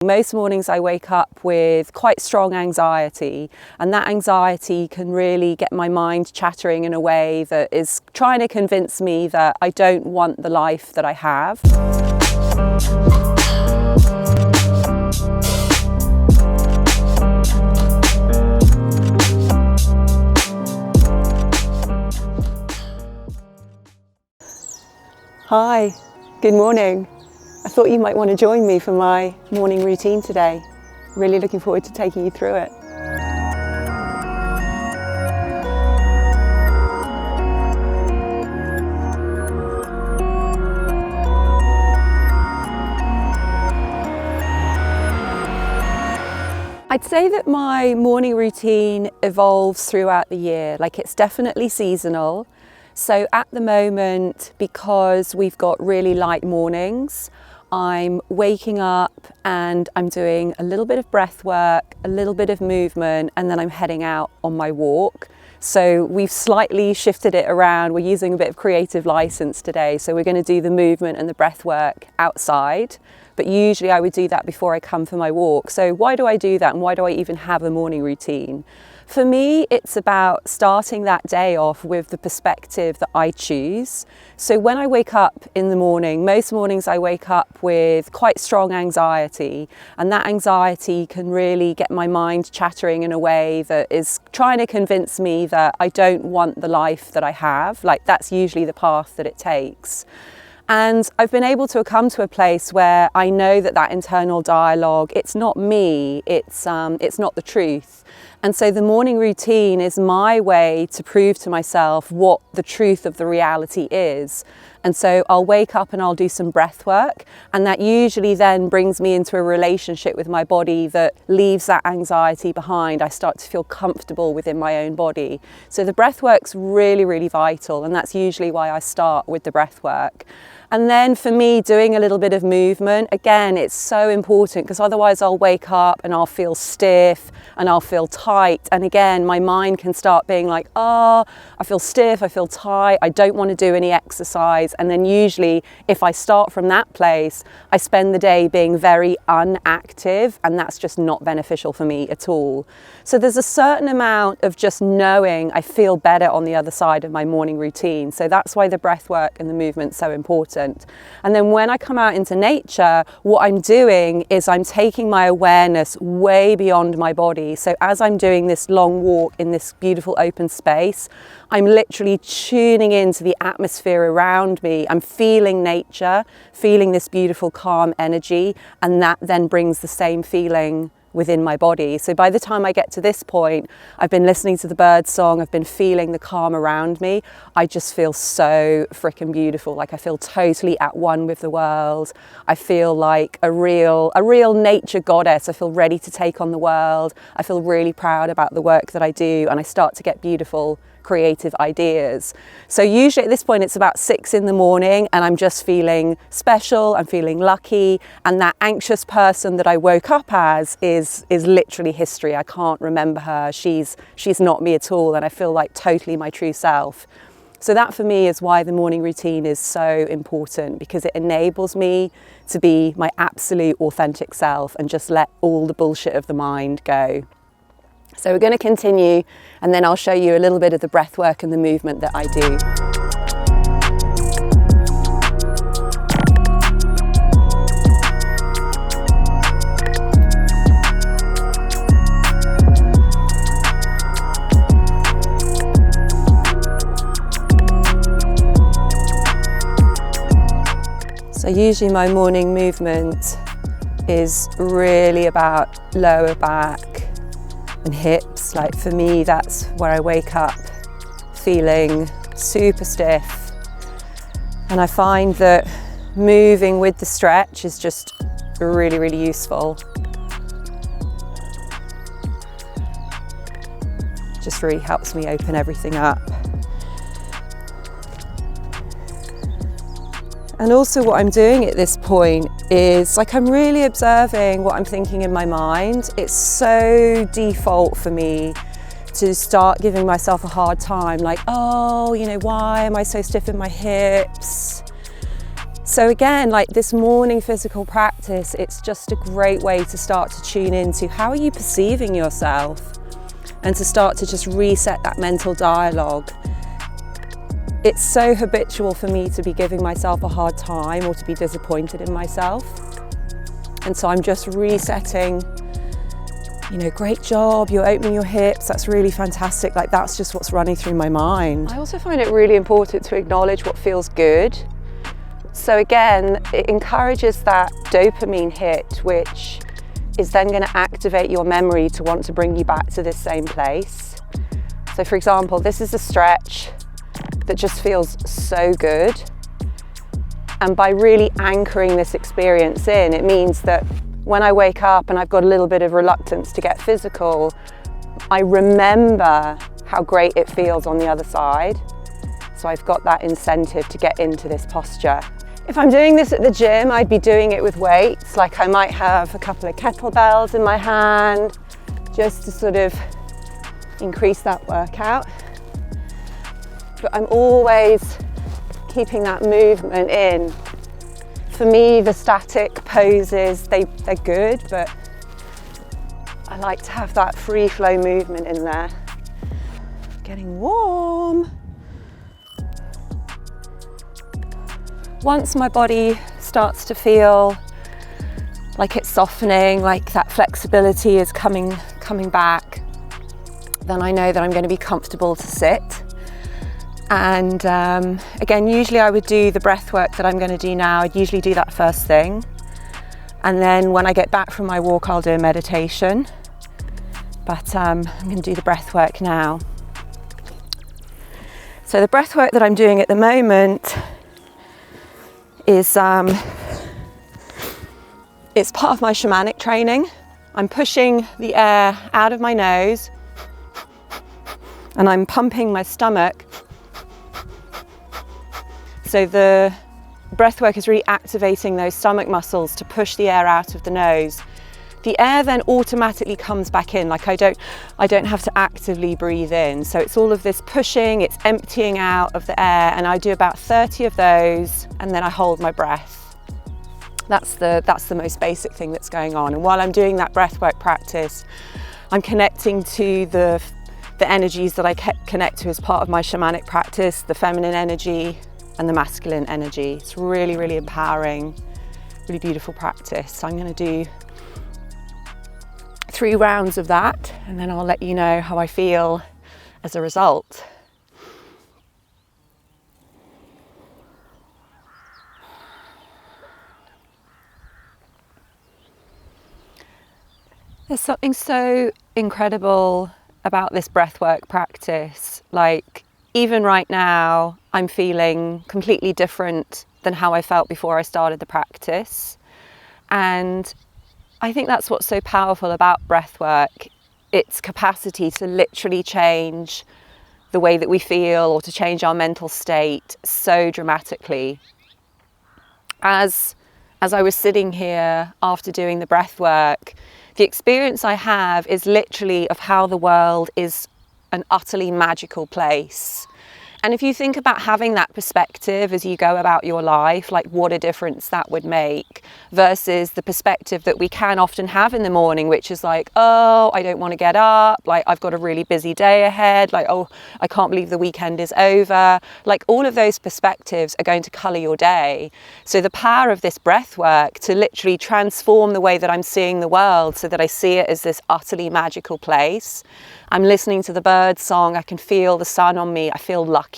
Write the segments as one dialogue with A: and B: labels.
A: Most mornings I wake up with quite strong anxiety, and that anxiety can really get my mind chattering in a way that is trying to convince me that I don't want the life that I have. Hi, good morning. I thought you might want to join me for my morning routine today. Really looking forward to taking you through it. I'd say that my morning routine evolves throughout the year. Like, it's definitely seasonal. So at the moment, because we've got really light mornings, I'm waking up and I'm doing a little bit of breath work, a little bit of movement, and then I'm heading out on my walk. So we've slightly shifted it around. We're using a bit of creative license today. So we're going to do the movement and the breath work outside. But usually I would do that before I come for my walk. So why do I do that, and why do I even have a morning routine? For me, it's about starting that day off with the perspective that I choose. So when I wake up in the morning, most mornings I wake up with quite strong anxiety, and that anxiety can really get my mind chattering in a way that is trying to convince me that I don't want the life that I have. Like, that's usually the path that it takes. And I've been able to come to a place where I know that that internal dialogue, it's not me, it's not the truth. And so the morning routine is my way to prove to myself what the truth of the reality is. And so I'll wake up and I'll do some breath work, and that usually then brings me into a relationship with my body that leaves that anxiety behind. I start to feel comfortable within my own body. So the breath work's really, really vital, and that's usually why I start with the breath work. And then for me, doing a little bit of movement, again, it's so important, because otherwise I'll wake up and I'll feel stiff and I'll feel tight. And again, my mind can start being like, oh, I feel stiff, I feel tight, I don't want to do any exercise. And then usually if I start from that place, I spend the day being very unactive, and that's just not beneficial for me at all. So there's a certain amount of just knowing I feel better on the other side of my morning routine. So that's why the breath work and the movement's so important. And then when I come out into nature, what I'm doing is I'm taking my awareness way beyond my body. So as I'm doing this long walk in this beautiful open space, I'm literally tuning into the atmosphere around me. I'm feeling nature, feeling this beautiful calm energy, and that then brings the same feeling within my body. So by the time I get to this point, I've been listening to the bird song, I've been feeling the calm around me. I just feel so freaking beautiful. Like, I feel totally at one with the world. I feel like a real nature goddess. I feel ready to take on the world. I feel really proud about the work that I do, and I start to get beautiful creative ideas. So usually at this point it's about 6 in the morning, and I'm just feeling special, I'm feeling lucky, and that anxious person that I woke up as is literally history. I can't remember her. She's not me at all, and I feel like totally my true self. So that for me is why the morning routine is so important, because it enables me to be my absolute authentic self and just let all the bullshit of the mind go. So we're going to continue, and then I'll show you a little bit of the breath work and the movement that I do. So usually my morning movement is really about lower back and hips. Like, for me, that's where I wake up feeling super stiff, and I find that moving with the stretch is just really, really useful. Just really helps me open everything up. And also what I'm doing at this point is, like, I'm really observing what I'm thinking in my mind. It's so default for me to start giving myself a hard time, like, oh, you know, why am I so stiff in my hips? So again, like this morning physical practice, it's just a great way to start to tune into how are you perceiving yourself, and to start to just reset that mental dialogue. It's so habitual for me to be giving myself a hard time or to be disappointed in myself. And so I'm just resetting, great job, you're opening your hips, that's really fantastic. Like that's just what's running through my mind. I also find it really important to acknowledge what feels good. So again, it encourages that dopamine hit, which is then going to activate your memory to want to bring you back to this same place. So for example, this is a stretch that just feels so good. And by really anchoring this experience in, it means that when I wake up and I've got a little bit of reluctance to get physical, I remember how great it feels on the other side. So I've got that incentive to get into this posture. If I'm doing this at the gym, I'd be doing it with weights. Like I might have a couple of kettlebells in my hand, just to sort of increase that workout. But I'm always keeping that movement in. For me, the static poses, they're good, but I like to have that free flow movement in there. Getting warm. Once my body starts to feel like it's softening, like that flexibility is coming back, then I know that I'm going to be comfortable to sit. And again, usually I would do the breath work that I'm going to do now. I'd usually do that first thing. And then when I get back from my walk, I'll do a meditation. But I'm going to do the breath work now. So the breath work that I'm doing at the moment is it's part of my shamanic training. I'm pushing the air out of my nose and I'm pumping my stomach. So the breath work is really activating those stomach muscles to push the air out of the nose. The air then automatically comes back in, like I don't have to actively breathe in. So it's all of this pushing, it's emptying out of the air, and I do about 30 of those, and then I hold my breath. That's the most basic thing that's going on. And while I'm doing that breathwork practice, I'm connecting to the energies that I connect to as part of my shamanic practice, the feminine energy and the masculine energy. It's really, really empowering, really beautiful practice. So I'm going to do 3 rounds of that, and then I'll let you know how I feel as a result. There's something so incredible about this breathwork practice. Like, even right now, I'm feeling completely different than how I felt before I started the practice. And I think that's what's so powerful about breathwork, its capacity to literally change the way that we feel or to change our mental state so dramatically. As I was sitting here after doing the breathwork, the experience I have is literally of how the world is an utterly magical place. And if you think about having that perspective as you go about your life, like what a difference that would make versus the perspective that we can often have in the morning, which is like, oh, I don't want to get up, like I've got a really busy day ahead, like, oh, I can't believe the weekend is over. Like all of those perspectives are going to colour your day. So the power of this breath work to literally transform the way that I'm seeing the world so that I see it as this utterly magical place. I'm listening to the bird song, I can feel the sun on me, I feel lucky.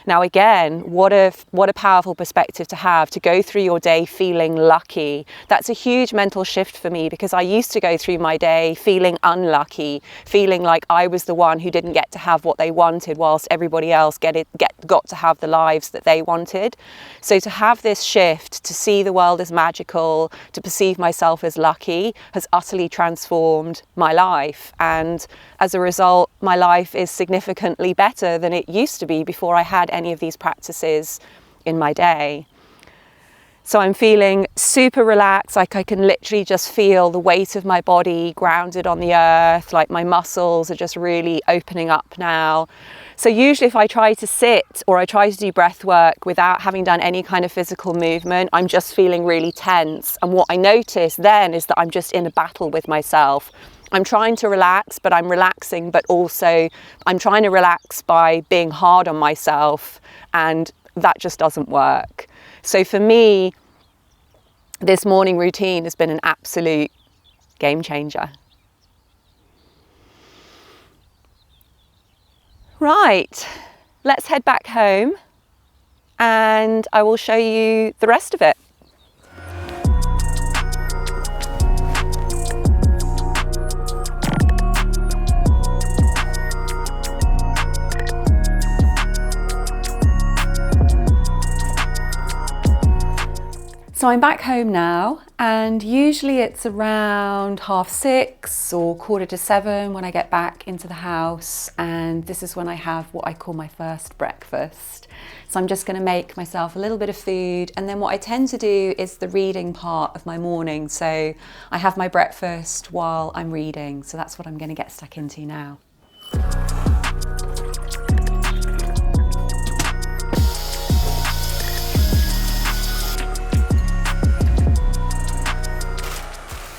A: Now again, what a powerful perspective to have, to go through your day feeling lucky. That's a huge mental shift for me, because I used to go through my day feeling unlucky, feeling like I was the one who didn't get to have what they wanted whilst everybody else got to have the lives that they wanted. So to have this shift, to see the world as magical, to perceive myself as lucky, has utterly transformed my life. And as a result, my life is significantly better than it used to be before I had any of these practices in my day. So I'm feeling super relaxed, like I can literally just feel the weight of my body grounded on the earth, like my muscles are just really opening up now. So usually if I try to sit or I try to do breath work without having done any kind of physical movement, I'm just feeling really tense. And what I notice then is that I'm just in a battle with myself. I'm trying to relax, but I'm relaxing, but also I'm trying to relax by being hard on myself, and that just doesn't work. So for me, this morning routine has been an absolute game changer. Right, let's head back home and I will show you the rest of it. So I'm back home now, and usually it's around 6:30 or 6:45 when I get back into the house, and this is when I have what I call my first breakfast. So I'm just going to make myself a little bit of food, and then what I tend to do is the reading part of my morning. So I have my breakfast while I'm reading, so that's what I'm going to get stuck into now.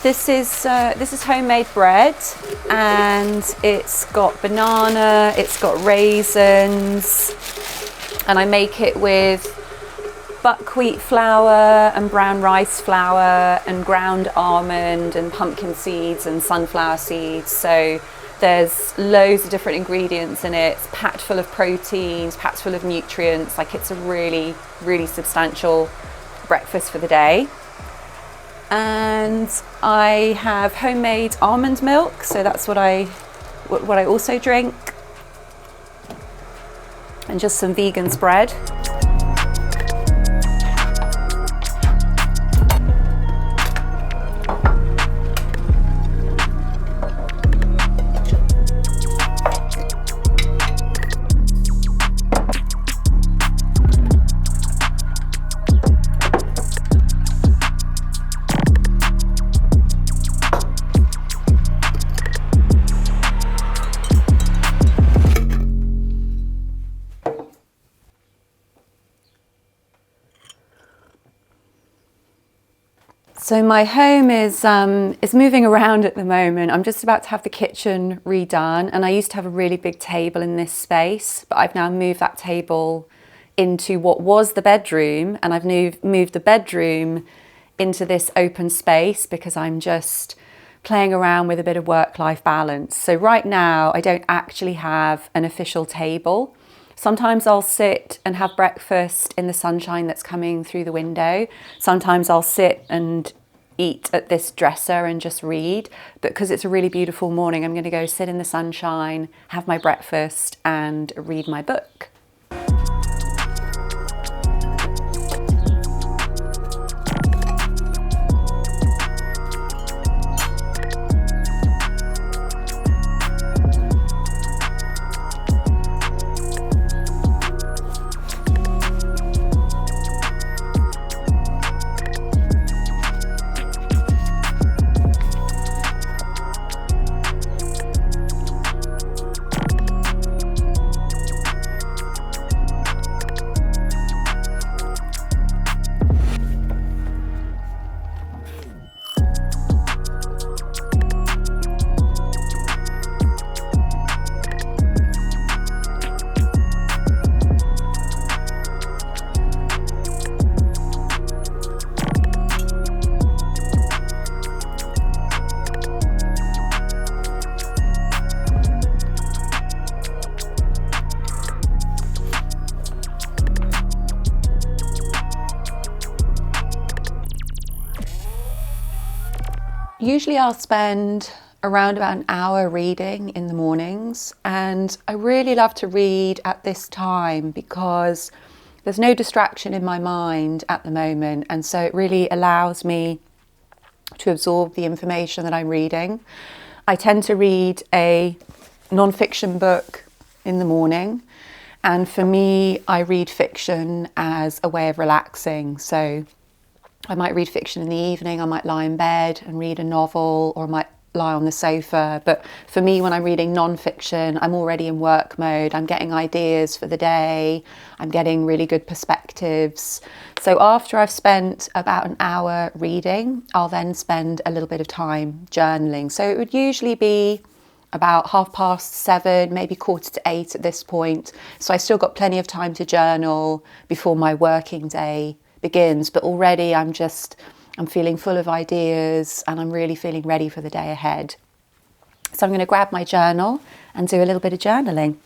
A: This is homemade bread, and it's got banana, it's got raisins, and I make it with buckwheat flour and brown rice flour and ground almond and pumpkin seeds and sunflower seeds. So there's loads of different ingredients in it. It's packed full of proteins, packed full of nutrients. Like, it's a really, really substantial breakfast for the day. And I have homemade almond milk, so that's what I also drink, and just some vegan spread. So my home is moving around at the moment. I'm just about to have the kitchen redone, and I used to have a really big table in this space, but I've now moved that table into what was the bedroom, and I've moved the bedroom into this open space because I'm just playing around with a bit of work-life balance. So right now I don't actually have an official table. Sometimes I'll sit and have breakfast in the sunshine that's coming through the window. Sometimes I'll sit and eat at this dresser and just read. But because it's a really beautiful morning, I'm going to go sit in the sunshine, have my breakfast and read my book. Usually I'll spend around about an hour reading in the mornings, and I really love to read at this time because there's no distraction in my mind at the moment, and so it really allows me to absorb the information that I'm reading. I tend to read a non-fiction book in the morning, and for me I read fiction as a way of relaxing. So I might read fiction in the evening, I might lie in bed and read a novel, or I might lie on the sofa. But for me, when I'm reading non-fiction, I'm already in work mode. I'm getting ideas for the day. I'm getting really good perspectives. So after I've spent about an hour reading, I'll then spend a little bit of time journaling. So it would usually be about 7:30, maybe 7:45 at this point. So I still got plenty of time to journal before my working day begins. But already I'm feeling full of ideas, and I'm really feeling ready for the day ahead. So I'm going to grab my journal and do a little bit of journaling.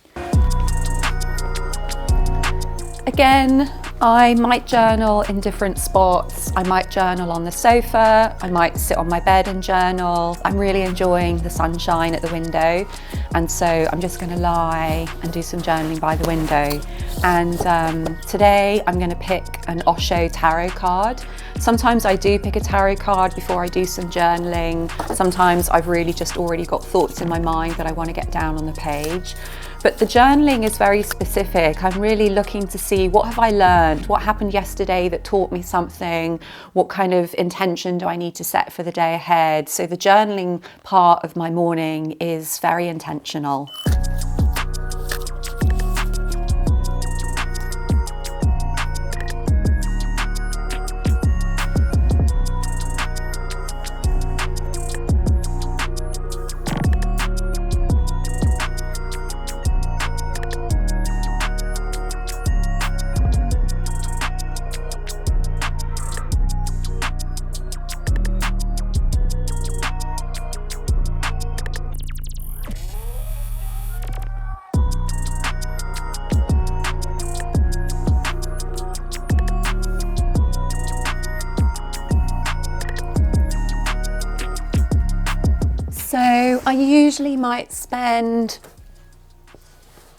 A: Again, I might journal in different spots. I might journal on the sofa. I might sit on my bed and journal. I'm really enjoying the sunshine at the window, and so I'm just going to lie and do some journaling by the window. And today I'm going to pick an Osho tarot card. Sometimes I do pick a tarot card before I do some journaling. Sometimes I've really just already got thoughts in my mind that I want to get down on the page. But the journaling is very specific. I'm really looking to see, what have I learned? What happened yesterday that taught me something? What kind of intention do I need to set for the day ahead? So the journaling part of my morning is very intentional. So I usually might spend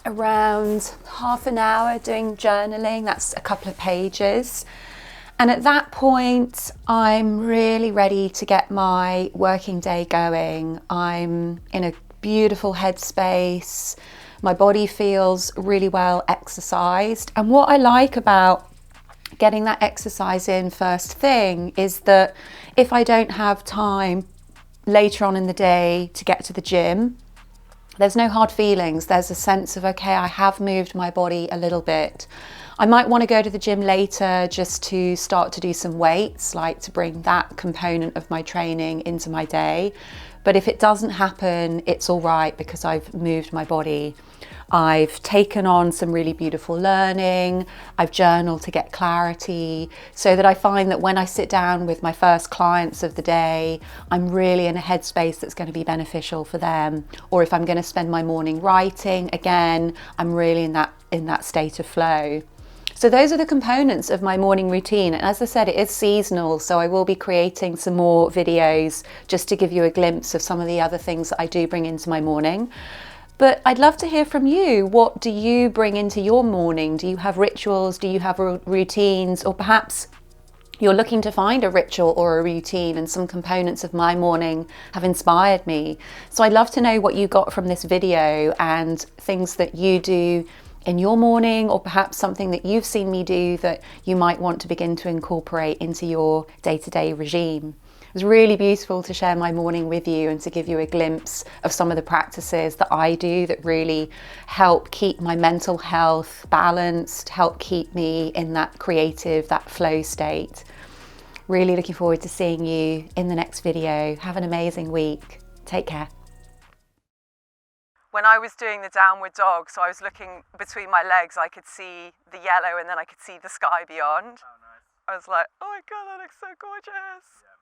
A: around half an hour doing journaling. That's a couple of pages. And at that point, I'm really ready to get my working day going. I'm in a beautiful headspace. My body feels really well exercised. And what I like about getting that exercise in first thing is that if I don't have time later on in the day to get to the gym, there's no hard feelings. There's a sense of, okay, I have moved my body a little bit. I might want to go to the gym later just to start to do some weights, like to bring that component of my training into my day. But if it doesn't happen, it's all right, because I've moved my body. I've taken on some really beautiful learning. I've journaled to get clarity, so that I find that when I sit down with my first clients of the day, I'm really in a headspace that's going to be beneficial for them. Or if I'm going to spend my morning writing, again, I'm really in that state of flow. So those are the components of my morning routine. And as I said, it is seasonal, so I will be creating some more videos just to give you a glimpse of some of the other things that I do bring into my morning. But I'd love to hear from you. What do you bring into your morning? Do you have rituals? Do you have routines? Or perhaps you're looking to find a ritual or a routine, and some components of my morning have inspired me. So I'd love to know what you got from this video, and things that you do in your morning, or perhaps something that you've seen me do that you might want to begin to incorporate into your day-to-day regime. It was really beautiful to share my morning with you and to give you a glimpse of some of the practices that I do that really help keep my mental health balanced, help keep me in that creative, that flow state. Really looking forward to seeing you in the next video. Have an amazing week. Take care. When I was doing the downward dog, so I was looking between my legs, I could see the yellow and then I could see the sky beyond. Oh, nice. I was like, oh my God, that looks so gorgeous. Yeah.